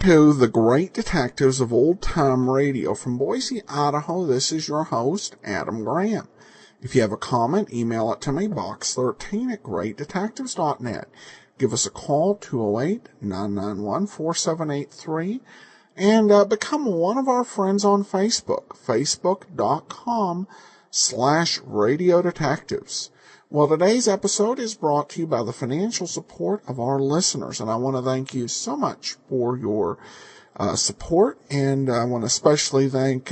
To the great detectives of old-time radio from Boise, Idaho, this is your host, Adam Graham. If you have a comment, email it to me, box13@greatdetectives.net. Give us a call, 208-991-4783, and become one of our friends on Facebook, facebook.com/Radio Detectives. Well, today's episode is brought to you by the financial support of our listeners, and I want to thank you so much for your support, and I want to especially thank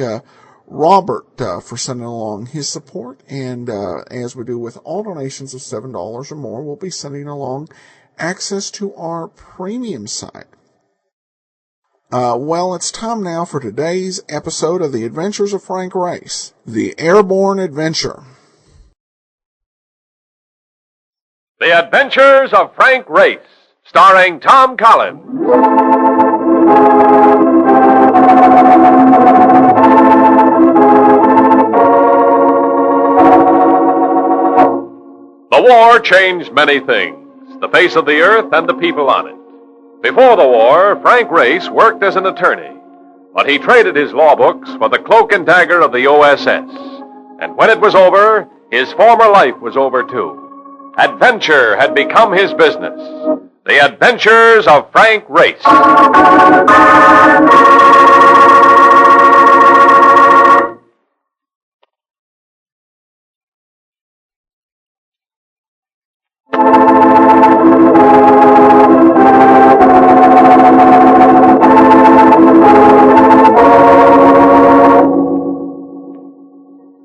Robert for sending along his support, and as we do with all donations of $7 or more, we'll be sending along access to our premium site. Well, it's time now for today's episode of The Adventures of Frank Race, The Airborne Adventure. The Adventures of Frank Race, starring Tom Collins. The war changed many things, the face of the earth and the people on it. Before the war, Frank Race worked as an attorney, but he traded his law books for the cloak and dagger of the OSS. And when it was over, his former life was over too. Adventure had become his business. The Adventures of Frank Race.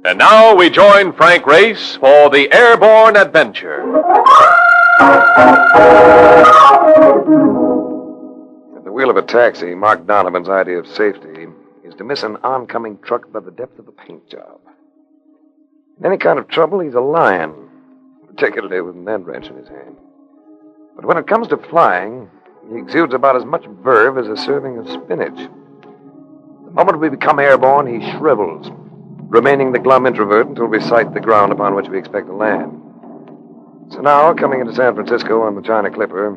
And now we join Frank Race for the Airborne Adventure. At the wheel of a taxi, Mark Donovan's idea of safety is to miss an oncoming truck by the depth of a paint job. In any kind of trouble, he's a lion, particularly with an end wrench in his hand. But when it comes to flying, he exudes about as much verve as a serving of spinach. The moment we become airborne, he shrivels, remaining the glum introvert until we sight the ground upon which we expect to land. So now, coming into San Francisco on the China Clipper,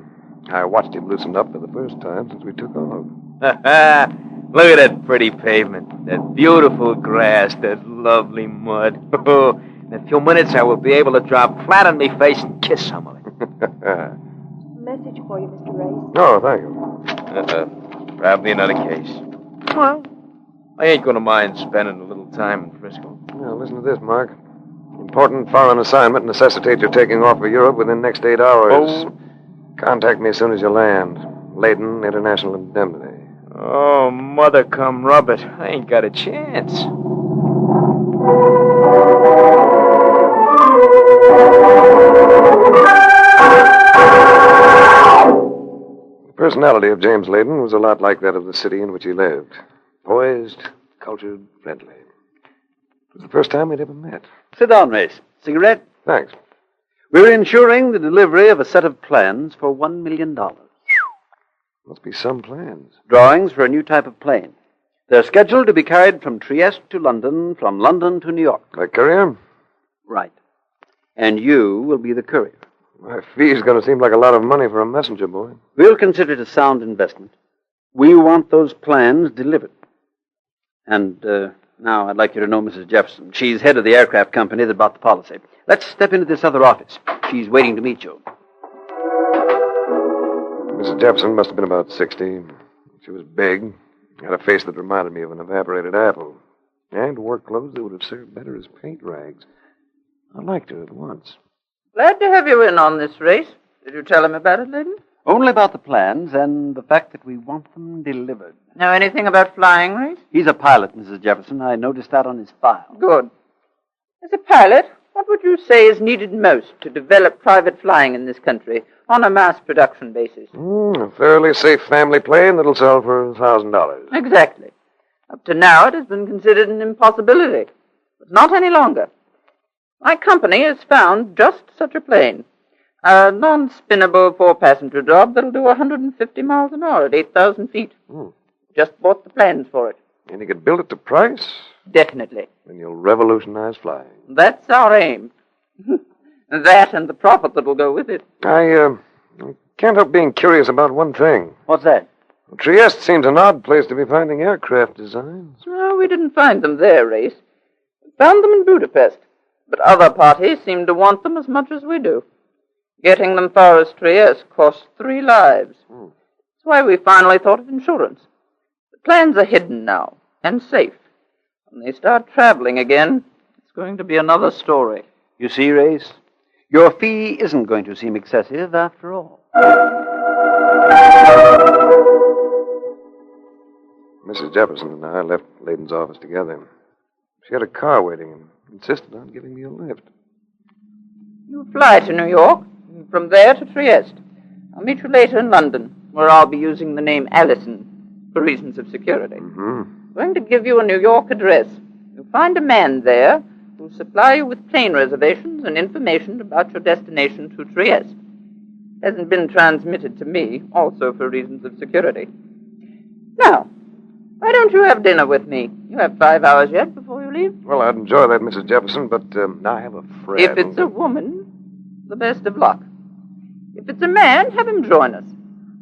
I watched him loosen up for the first time since we took off. Look at that pretty pavement, that beautiful grass, that lovely mud. In a few minutes, I will be able to drop flat on my face and kiss some of it. Message for you, Mr. Race. Oh, thank you. Probably another case. Well, I ain't going to mind spending a little time in Frisco. Now, listen to this, Mark. Important foreign assignment necessitates your taking off for Europe within the next 8 hours. Oh. Contact me as soon as you land. Layton International Indemnity. Oh, mother come rub it. I ain't got a chance. The personality of James Layton was a lot like that of the city in which he lived. Poised, cultured, friendly. It was the first time we'd ever met. Sit down, Race. Cigarette? Thanks. We're insuring the delivery of a set of plans for $1 million. Must be some plans. Drawings for a new type of plane. They're scheduled to be carried from Trieste to London, from London to New York. Like courier? Right. And you will be the courier. My fee's going to seem like a lot of money for a messenger boy. We'll consider it a sound investment. We want those plans delivered. And now I'd like you to know Mrs. Jefferson. She's head of the aircraft company that bought the policy. Let's step into this other office. She's waiting to meet you. Mrs. Jefferson must have been about 60. She was big, had a face that reminded me of an evaporated apple, and wore clothes that would have served better as paint rags. I liked her at once. Glad to have you in on this race. Did you tell him about it, Layton? Only about the plans and the fact that we want them delivered. Know anything about flying, Race? He's a pilot, Mrs. Jefferson. I noticed that on his file. Good. As a pilot, what would you say is needed most to develop private flying in this country on a mass production basis? A fairly safe family plane that'll sell for $1,000. Exactly. Up to now, it has been considered an impossibility, but not any longer. My company has found just such a plane. A non-spinnable 4-passenger job that'll do 150 miles an hour at 8,000 feet. Just bought the plans for it. And you could build it to price? Definitely. Then you'll revolutionize flying. That's our aim. That and the profit that will go with it. I can't help being curious about one thing. What's that? Trieste seems an odd place to be finding aircraft designs. No, we didn't find them there, Race. We found them in Budapest. But other parties seem to want them as much as we do. Getting them far as Trieste costs 3 lives. That's why we finally thought of insurance. The plans are hidden now, and safe. When they start traveling again, it's going to be another story. You see, Race, your fee isn't going to seem excessive after all. Mrs. Jefferson and I left Layden's office together. She had a car waiting and insisted on giving me a lift. You fly to New York, and from there to Trieste. I'll meet you later in London, where I'll be using the name Allison for reasons of security. I'm going to give you a New York address. You'll find a man there who'll supply you with plane reservations and information about your destination to Trieste. Hasn't been transmitted to me, also for reasons of security. Now, why don't you have dinner with me? You have 5 hours yet before you leave. Well, I'd enjoy that, Mrs. Jefferson, but I have a friend. If it's a woman, the best of luck. If it's a man, have him join us.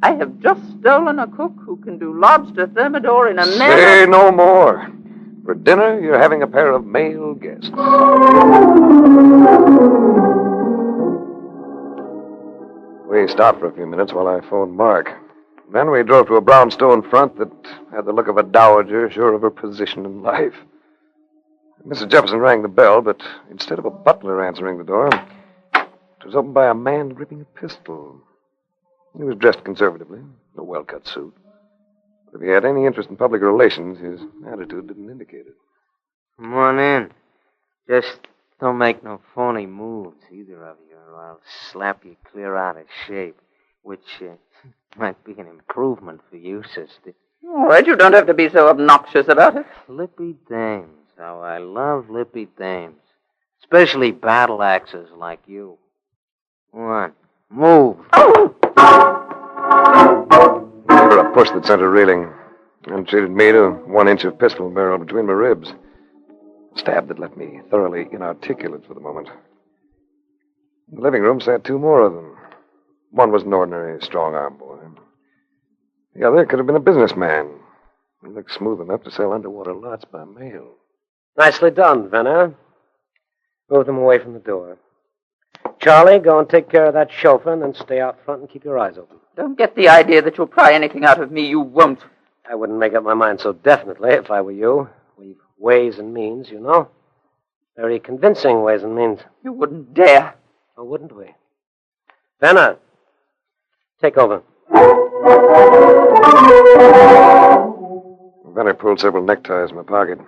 I have just stolen a cook who can do lobster thermidor in a manner... Say no more. For dinner, you're having a pair of male guests. We stopped for a few minutes while I phoned Mark. Then we drove to a brownstone front that had the look of a dowager sure of her position in life. Mrs. Jefferson rang the bell, but instead of a butler answering the door, it was opened by a man gripping a pistol. He was dressed conservatively, a well-cut suit. But if he had any interest in public relations, his attitude didn't indicate it. Come on in. Just don't make no phony moves, either of you, or I'll slap you clear out of shape, which might be an improvement for you, sister. All right, you don't have to be so obnoxious about it. Lippy dames. How I love lippy dames. Especially battle axes like you. Come on, move. Oh! He gave her a push that sent her reeling, and treated me to 1 inch of pistol barrel between my ribs. A stab that left me thoroughly inarticulate for the moment. In the living room sat 2 more of them. One was an ordinary strong-arm boy. The other could have been a businessman. He looked smooth enough to sell underwater lots by mail. Nicely done, Venner. Move them away from the door. Charlie, go and take care of that chauffeur, and then stay out front and keep your eyes open. Don't get the idea that you'll pry anything out of me. You won't. I wouldn't make up my mind so definitely if I were you. We've ways and means, you know. Very convincing ways and means. You wouldn't dare. Or wouldn't we? Venner, take over. Venner pulled several neckties from my pocket.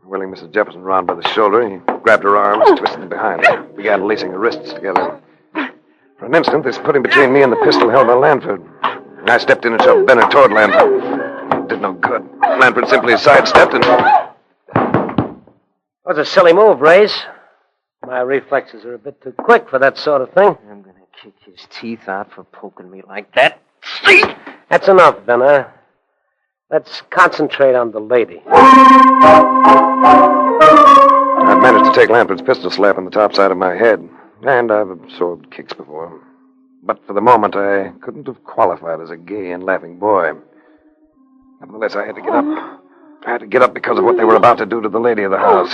Whirling Mrs. Jefferson round by the shoulder, he grabbed her arms, twisted them behind her, began lacing her wrists together. For an instant, this put him between me and the pistol held by Lanford. I stepped in and shoved Venner toward Lanford. It did no good. Lanford simply sidestepped and... That was a silly move, Race. My reflexes are a bit too quick for that sort of thing. I'm going to kick his teeth out for poking me like that. That's enough, Venner. Let's concentrate on the lady. I'd managed to take Lanford's pistol slap on the top side of my head, and I've absorbed kicks before. But for the moment, I couldn't have qualified as a gay and laughing boy. Nevertheless, I had to get up. I had to get up because of what they were about to do to the lady of the house.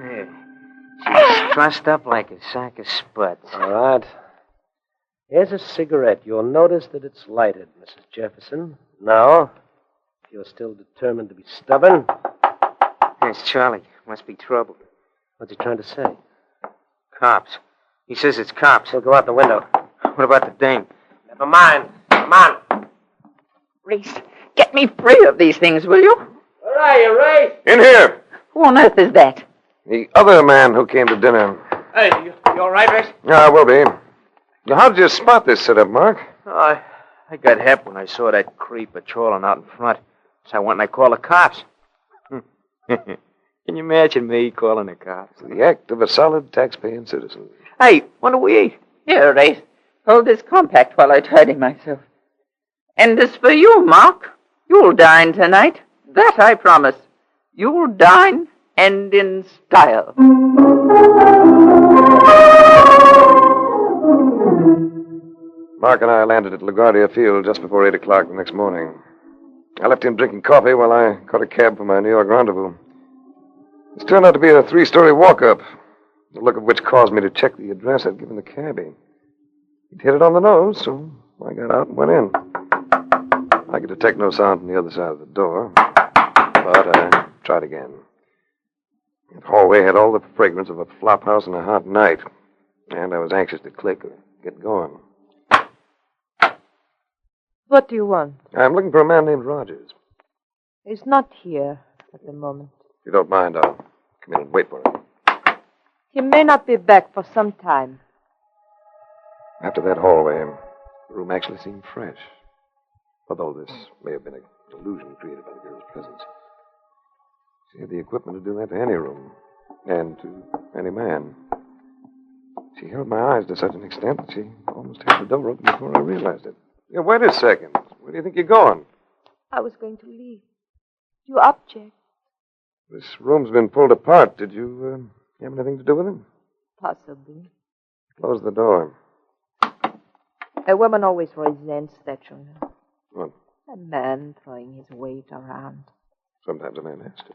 Hey, she's trussed up like a sack of spuds. All right. Here's a cigarette. You'll notice that it's lighted, Mrs. Jefferson. Now, if you're still determined to be stubborn... It's Charlie. Must be trouble. What's he trying to say? Cops. He says it's cops. We'll go out the window. What about the dame? Never mind. Come on. Reese, get me free of these things, will you? Where are you, Ray? In here! Who on earth is that? The other man who came to dinner. Hey, you all right, Race? Yeah, I will be. Now, how did you spot this setup, Mark? Oh, I got hep when I saw that creep patrolling out in front. So I went and I called the cops. Can you imagine me calling the cops? The act of a solid tax-paying citizen. Hey, what do we eat? Here, Race. Hold this compact while I tidy myself. And this for you, Mark. You'll dine tonight. That I promise. You'll dine, and in style. Mark and I landed at LaGuardia Field just before 8 o'clock the next morning. I left him drinking coffee while I caught a cab for my New York rendezvous. This turned out to be a 3-story walk-up, the look of which caused me to check the address I'd given the cabbie. He'd hit it on the nose, so I got out and went in. I could detect no sound from the other side of the door, but I tried again. The hallway had all the fragrance of a flophouse on a hot night, and I was anxious to click or get going. What do you want? I'm looking for a man named Rogers. He's not here at the moment. If you don't mind, I'll come in and wait for him. He may not be back for some time. After that hallway, the room actually seemed fresh. Although this may have been a delusion created by the girl's presence. She had the equipment to do that to any room, and to any man. She held my eyes to such an extent that she almost had the door open before I realized it. Yeah, wait a second. Where do you think you're going? I was going to leave. You object? This room's been pulled apart. Did you have anything to do with it? Possibly. Close the door. A woman always resents that, you know. What? A man throwing his weight around. Sometimes a man has to.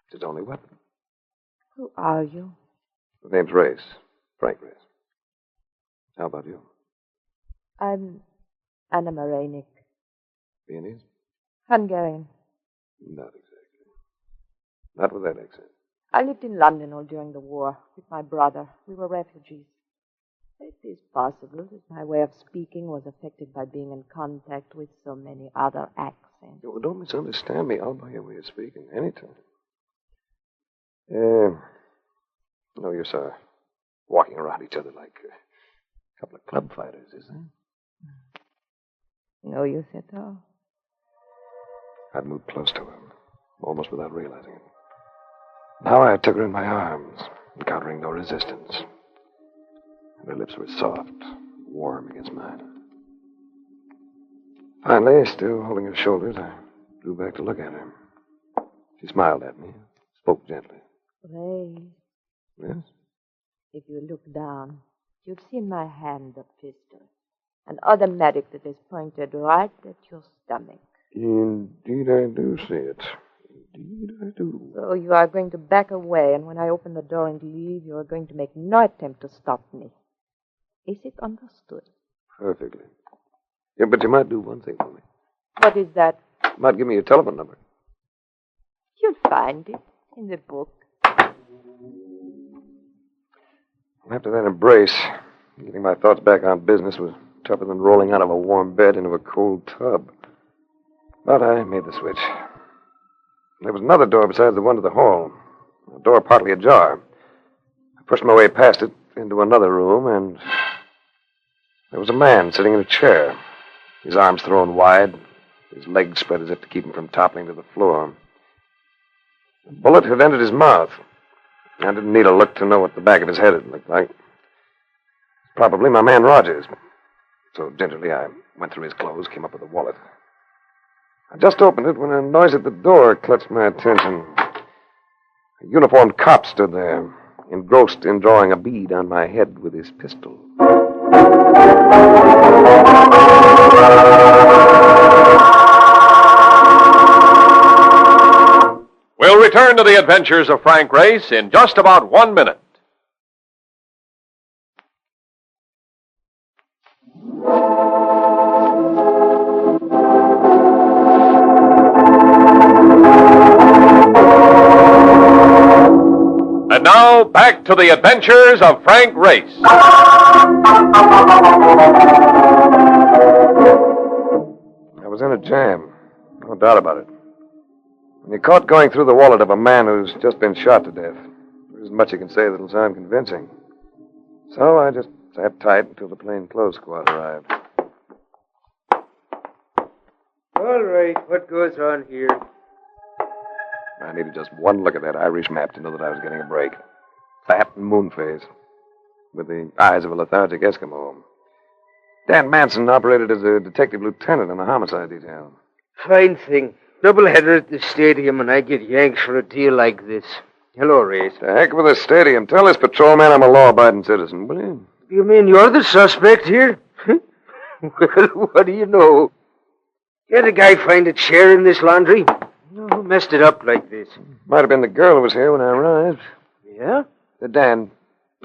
It's his only weapon. Who are you? The name's Race. Frank Race. How about you? I'm Anna Marainik. Viennese? Hungarian. Not exactly. Not with that accent. I lived in London all during the war with my brother. We were refugees. It is possible that my way of speaking was affected by being in contact with so many other accents. Well, don't misunderstand me. I'll buy your way of speaking anytime. No use walking around each other like a couple of club fighters, is there? No use at all. I'd moved close to her, almost without realizing it. Now I took her in my arms, encountering no resistance. And her lips were soft, warm against mine. Finally, still holding her shoulders, I drew back to look at her. She smiled at me, spoke gently. Ray, Yes? if you look down, you'll see in my hand a pistol. An automatic that is pointed right at your stomach. Indeed I do see it. Indeed I do. So you are going to back away, and when I open the door and leave, you are going to make no attempt to stop me. Is it understood? Perfectly. Yeah, but you might do one thing for me. What is that? You might give me your telephone number. You'll find it in the book. After that embrace, getting my thoughts back on business was tougher than rolling out of a warm bed into a cold tub. But I made the switch. There was another door besides the one to the hall. A door partly ajar. I pushed my way past it into another room, and there was a man sitting in a chair, his arms thrown wide, his legs spread as if to keep him from toppling to the floor. A bullet had entered his mouth. I didn't need a look to know what the back of his head had looked like. Probably my man Rogers. So gingerly I went through his clothes, came up with a wallet. I just opened it when a noise at the door clutched my attention. A uniformed cop stood there, engrossed in drawing a bead on my head with his pistol. We'll return to the adventures of Frank Race in just about 1 minute. And now, back to the adventures of Frank Race. I was in a jam, no doubt about it. When you're caught going through the wallet of a man who's just been shot to death, there isn't much you can say that'll sound convincing. So I just sat tight until the plainclothes squad arrived. All right, what goes on here? I needed just one look at that Irish map to know that I was getting a break. Fat and moon face, with the eyes of a lethargic Eskimo. Dan Manson operated as a detective lieutenant in the homicide detail. Fine thing. Doubleheader at the stadium, and I get yanked for a deal like this. Hello, Race. The heck with the stadium. Tell this patrolman I'm a law-abiding citizen, will you? You mean you're the suspect here? Well, what do you know? Can't a guy find a chair in this laundry? Who messed it up like this? Might have been the girl who was here when I arrived. Yeah? Dan,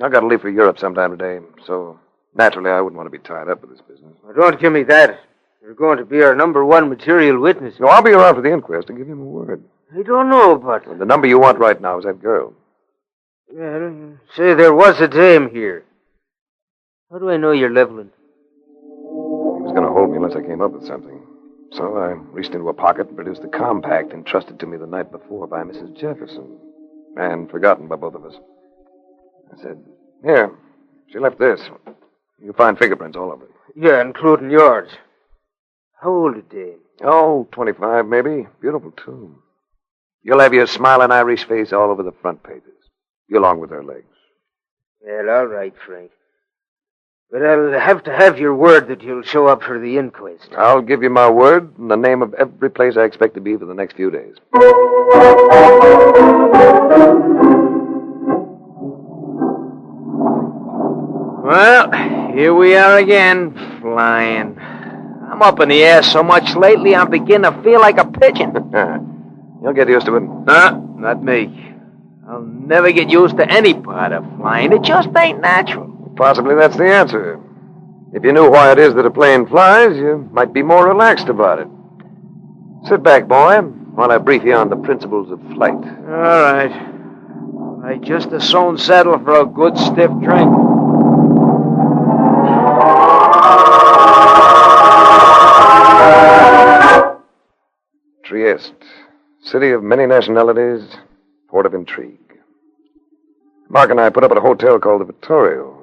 I've got to leave for Europe sometime today, so naturally I wouldn't want to be tied up with this business. Well, don't give me that. You're going to be our number one material witness. No, I'll be around for the inquest and give you my word. I don't know, but... Well, the number you want right now is that girl. Well, say there was a dame here. How do I know you're leveling? He was going to hold me unless I came up with something. So I reached into a pocket and produced the compact entrusted to me the night before by Mrs. Jefferson. And forgotten by both of us. I said, here, she left this. You'll find fingerprints all over it. Yeah, including yours. How old a dame? Oh, 25 maybe. Beautiful, too. You'll have your smiling Irish face all over the front pages. Along with her legs. Well, all right, Frank. But I'll have to have your word that you'll show up for the inquest. I'll give you my word and the name of every place I expect to be for the next few days. Well, here we are again, flying. I'm up in the air so much lately, I'm beginning to feel like a pigeon. You'll get used to it. Not me. I'll never get used to any part of flying. It just ain't natural. Possibly that's the answer. If you knew why it is that a plane flies, you might be more relaxed about it. Sit back, boy, while I brief you on the principles of flight. All right. I just as soon settle for a good stiff drink. Trieste, city of many nationalities, port of intrigue. Mark and I put up at a hotel called the Vittorio.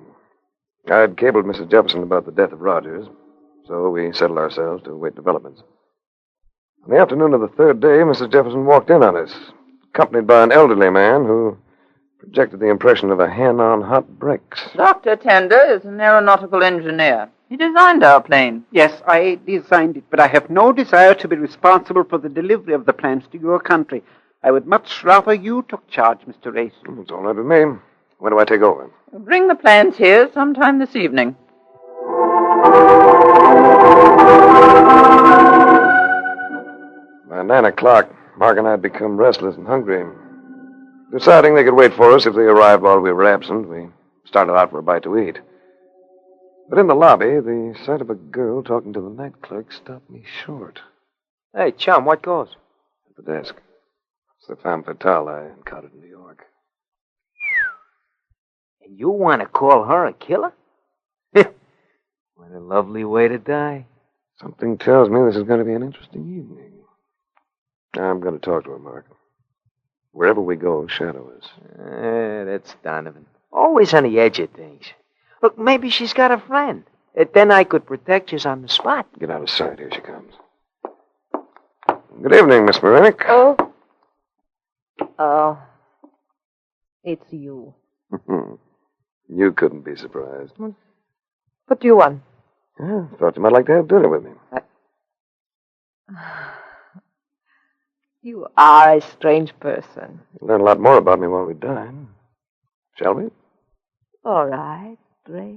I'd cabled Mrs. Jefferson about the death of Rogers, so we settled ourselves to await developments. On the afternoon of the third day, Mrs. Jefferson walked in on us, accompanied by an elderly man who projected the impression of a hen on hot bricks. Dr. Tender is an aeronautical engineer. He designed our plane. Yes, I designed it, but I have no desire to be responsible for the delivery of the plans to your country. I would much rather you took charge, Mr. Race. It's all right with me. When do I take over? Bring the plans here sometime this evening. By 9 o'clock, Mark and I had become restless and hungry. Deciding they could wait for us if they arrived while we were absent, we started out for a bite to eat. But in the lobby, the sight of a girl talking to the night clerk stopped me short. Hey, chum, what goes? At the desk. It's the femme fatale I encountered in New York. And you want to call her a killer? What a lovely way to die. Something tells me this is going to be an interesting evening. I'm going to talk to her, Mark. Wherever we go, shadow us. That's Donovan. Always on the edge of things. Look, maybe she's got a friend. Then I could protect you on the spot. Get out of sight. Here she comes. Good evening, Miss Marinick. Oh, it's you. You couldn't be surprised. What do you want? Yeah, thought you might like to have dinner with me. You are a strange person. You'll learn a lot more about me while we dine. Shall we? All right, Grace.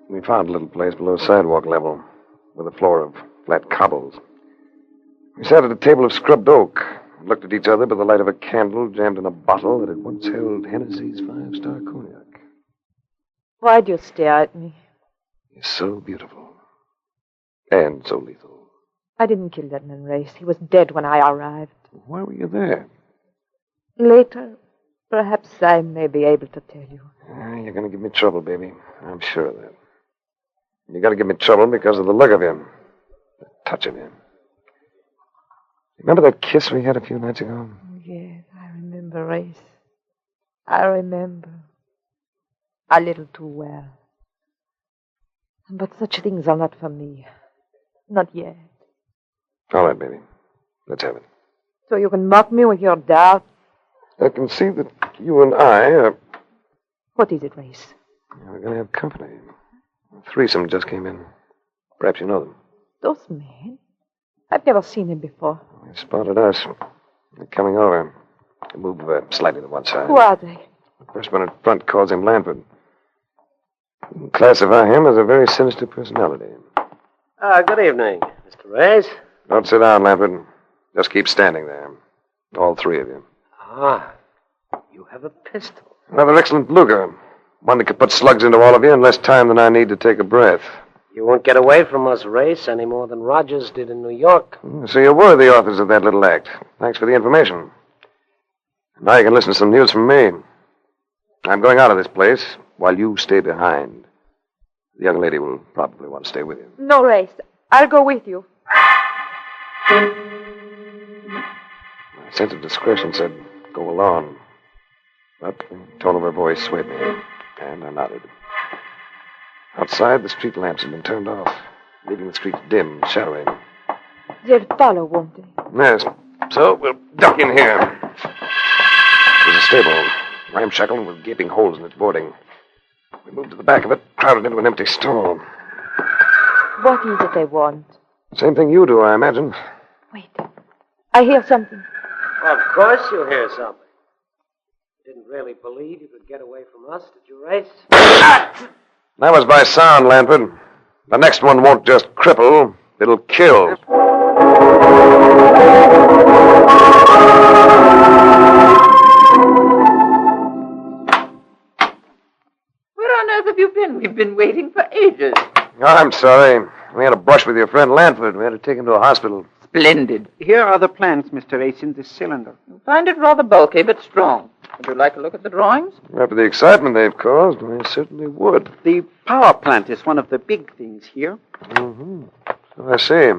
We found a little place below sidewalk level, with a floor of flat cobbles. We sat at a table of scrubbed oak, and looked at each other by the light of a candle jammed in a bottle that had once held Hennessy's 5-star cognac. Why'd you stare at me? You're so beautiful. And so lethal. I didn't kill that man, Race. He was dead when I arrived. Why were you there? Later, perhaps I may be able to tell you. You're going to give me trouble, baby. I'm sure of that. You got to give me trouble because of the look of him. The touch of him. Remember that kiss we had a few nights ago? Yes, I remember, Race. I remember. A little too well. But such things are not for me. Not yet. All right, baby. Let's have it. So you can mock me with your doubt? I can see that you and I are... What is it, Race? We're going to have company. A threesome just came in. Perhaps you know them. Those men? I've never seen them before. They spotted us. They're coming over. They move slightly to one side. Who are they? The first one in front calls him Lanford. You can classify him as a very sinister personality. Good evening, Mr. Reyes. Don't sit down, Lanford. Just keep standing there. All three of you. You have a pistol. Another excellent Luger. One that could put slugs into all of you in less time than I need to take a breath. You won't get away from us, Race, any more than Rogers did in New York. So you were the authors of that little act. Thanks for the information. Now you can listen to some news from me. I'm going out of this place while you stay behind. The young lady will probably want to stay with you. No, Race. I'll go with you. My sense of discretion said, go along. But the tone of her voice swayed me, and I nodded. Outside, the street lamps had been turned off, leaving the streets dim and shadowy. They'll follow, won't they? Yes. So we'll duck in here. It was a stable, ramshackle and with gaping holes in its boarding. We moved to the back of it, crowded into an empty stall. What is it they want? Same thing you do, I imagine. Wait. I hear something. Of course you hear something. You didn't really believe you could get away from us, did you, Race? That was by sound, Lanford. The next one won't just cripple, it'll kill. Where on earth have you been? We've been waiting for ages. I'm sorry. We had a brush with your friend Lanford. We had to take him to a hospital. Splendid. Here are the plans, Mr. Race, in this cylinder. You find it rather bulky, but strong. Would you like to look at the drawings? After the excitement they've caused, I certainly would. The power plant is one of the big things here. Mm-hmm. So I see.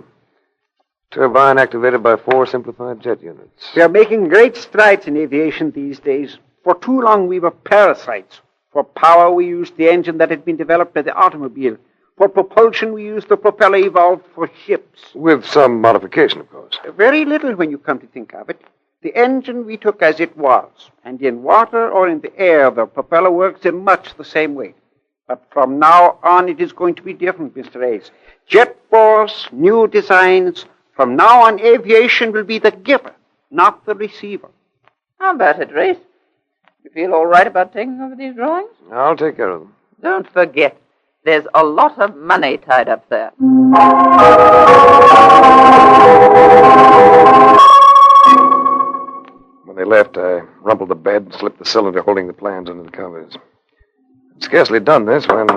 Turbine activated by 4 simplified jet units. We are making great strides in aviation these days. For too long, we were parasites. For power, we used the engine that had been developed by the automobile. For propulsion, we used the propeller evolved for ships. With some modification, of course. Very little when you come to think of it. The engine we took as it was, and in water or in the air, the propeller works in much the same way. But from now on, it is going to be different, Mr. Ace. Jet force, new designs. From now on, aviation will be the giver, not the receiver. How about it, Race? You feel all right about taking over these drawings? I'll take care of them. Don't forget, there's a lot of money tied up there. When they left, I rumpled the bed and slipped the cylinder holding the plans under the covers. I'd scarcely done this when...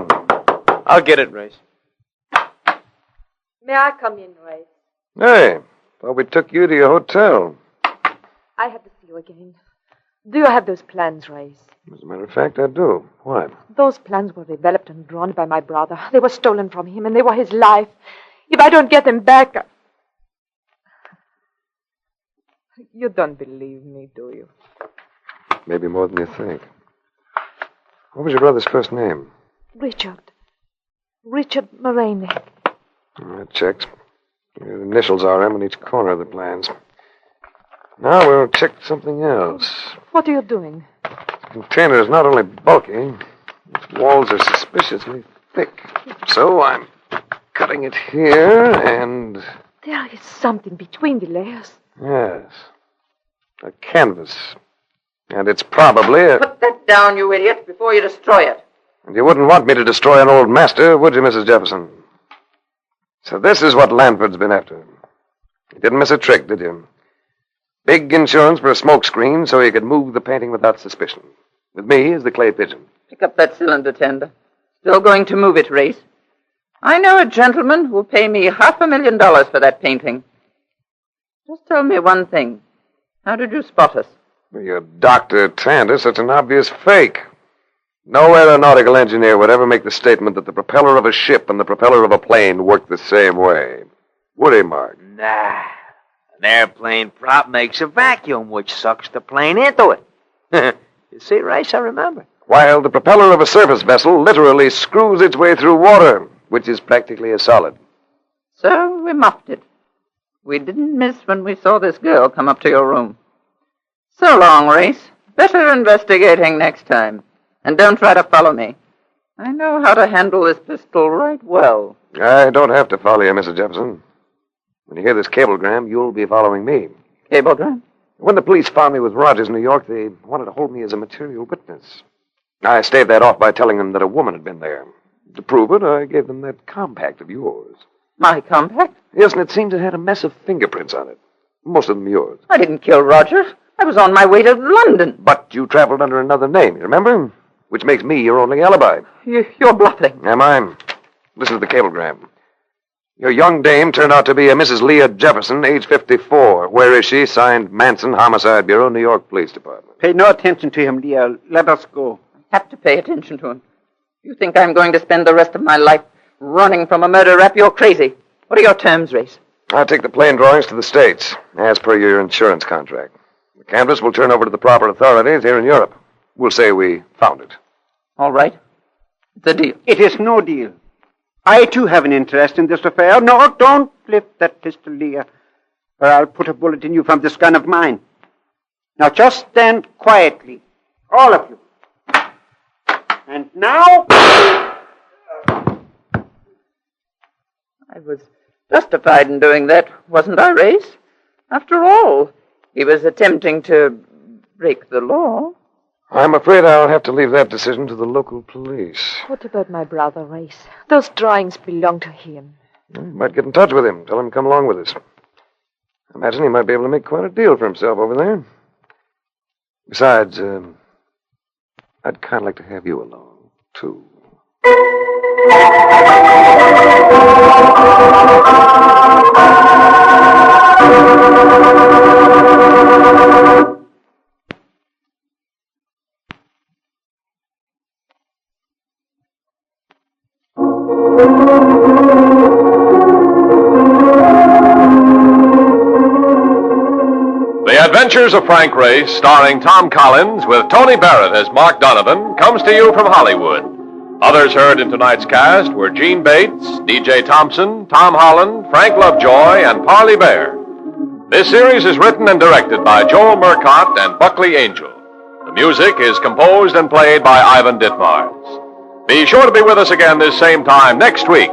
I'll get it, Race. May I come in, Race? Hey, thought we took you to your hotel. I have to see you again. Do you have those plans, Race? As a matter of fact, I do. Why? Those plans were developed and drawn by my brother. They were stolen from him, and they were his life. If I don't get them back... You don't believe me, do you? Maybe more than you think. What was your brother's first name? Richard. Richard Moraney. That checks. The initials RM on each corner of the plans. Now we'll check something else. What are you doing? The container is not only bulky, its walls are suspiciously thick. So I'm cutting it here and... There is something between the layers. Yes. A canvas. And it's probably a... Put that down, you idiot, before you destroy it. And you wouldn't want me to destroy an old master, would you, Mrs. Jefferson? So this is what Lanford's been after. You didn't miss a trick, did you? Big insurance for a smokescreen so he could move the painting without suspicion. With me as the clay pigeon. Pick up that cylinder, Tender. Still going to move it, Race. I know a gentleman who will pay me $500,000 for that painting. Just tell me one thing. How did you spot us? Your Dr. Tander, such an obvious fake. No aeronautical engineer would ever make the statement that the propeller of a ship and the propeller of a plane work the same way. Would he, Mark? Nah. An airplane prop makes a vacuum, which sucks the plane into it. You see, Race, I remember. While the propeller of a surface vessel literally screws its way through water, which is practically a solid. So we muffed it. We didn't miss when we saw this girl come up to your room. So long, Race. Better investigating next time. And don't try to follow me. I know how to handle this pistol right well. I don't have to follow you, Mrs. Jefferson. When you hear this cablegram, you'll be following me. Cablegram? When the police found me with Rogers in New York, they wanted to hold me as a material witness. I staved that off by telling them that a woman had been there. To prove it, I gave them that compact of yours. My compact? Yes, and it seems it had a mess of fingerprints on it. Most of them yours. I didn't kill Rogers. I was on my way to London. But you traveled under another name, you remember? Which makes me your only alibi. You're bluffing. Am I? Listen to the cablegram. Your young dame turned out to be a Mrs. Leah Jefferson, age 54. Where is she? Signed, Manson, Homicide Bureau, New York Police Department. Pay no attention to him, Leah. Let us go. I have to pay attention to him. You think I'm going to spend the rest of my life running from a murder rap? You're crazy. What are your terms, Race? I'll take the plane drawings to the States, as per your insurance contract. The canvas will turn over to the proper authorities here in Europe. We'll say we found it. All right. It's a deal. It is no deal. I, too, have an interest in this affair. No, don't lift that pistol, Leah, or I'll put a bullet in you from this gun of mine. Now, just stand quietly, all of you. And now... I was justified in doing that, wasn't I, Race? After all, he was attempting to break the law. I'm afraid I'll have to leave that decision to the local police. What about my brother, Race? Those drawings belong to him. You might get in touch with him. Tell him to come along with us. I imagine he might be able to make quite a deal for himself over there. Besides, I'd kind of like to have you along, too. The Adventures of Frank Race, starring Tom Collins with Tony Barrett as Mark Donovan, comes to you from Hollywood. Others heard in tonight's cast were Gene Bates, D.J. Thompson, Tom Holland, Frank Lovejoy, and Parley Bear. This series is written and directed by Joel Murcott and Buckley Angel. The music is composed and played by Ivan Ditmars. Be sure to be with us again this same time next week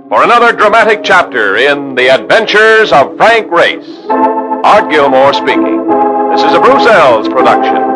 for another dramatic chapter in The Adventures of Frank Race. Art Gilmore speaking. This is a Bruce Ells production.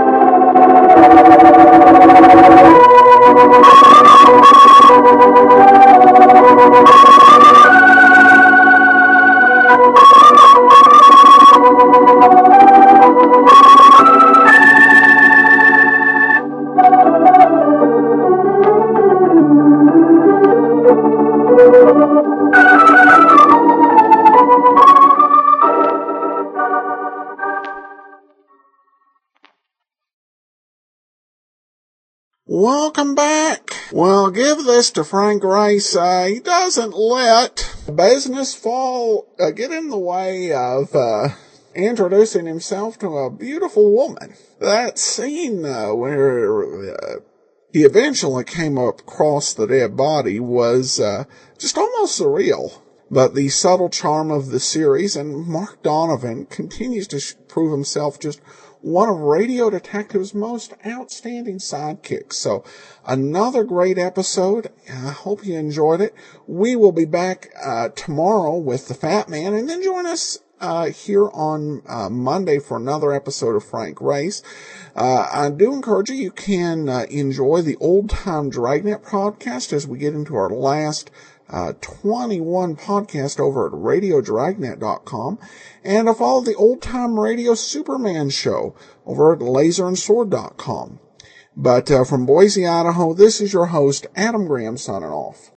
Welcome back. Well, give this to Frank Race. He doesn't let business get in the way of introducing himself to a beautiful woman. That scene where he eventually came across the dead body was just almost surreal. But the subtle charm of the series, and Mark Donovan continues to prove himself just one of Radio Detective's most outstanding sidekicks. So, another great episode. I hope you enjoyed it. We will be back tomorrow with the Fat Man, and then join us here on Monday for another episode of Frank Race. I do encourage you can enjoy the Old Time Dragnet podcast as we get into our last 21 podcast over at radiodragnet.com, and follow the Old Time Radio Superman show over at laserandsword.com. But from Boise, Idaho, this is your host, Adam Graham, signing off.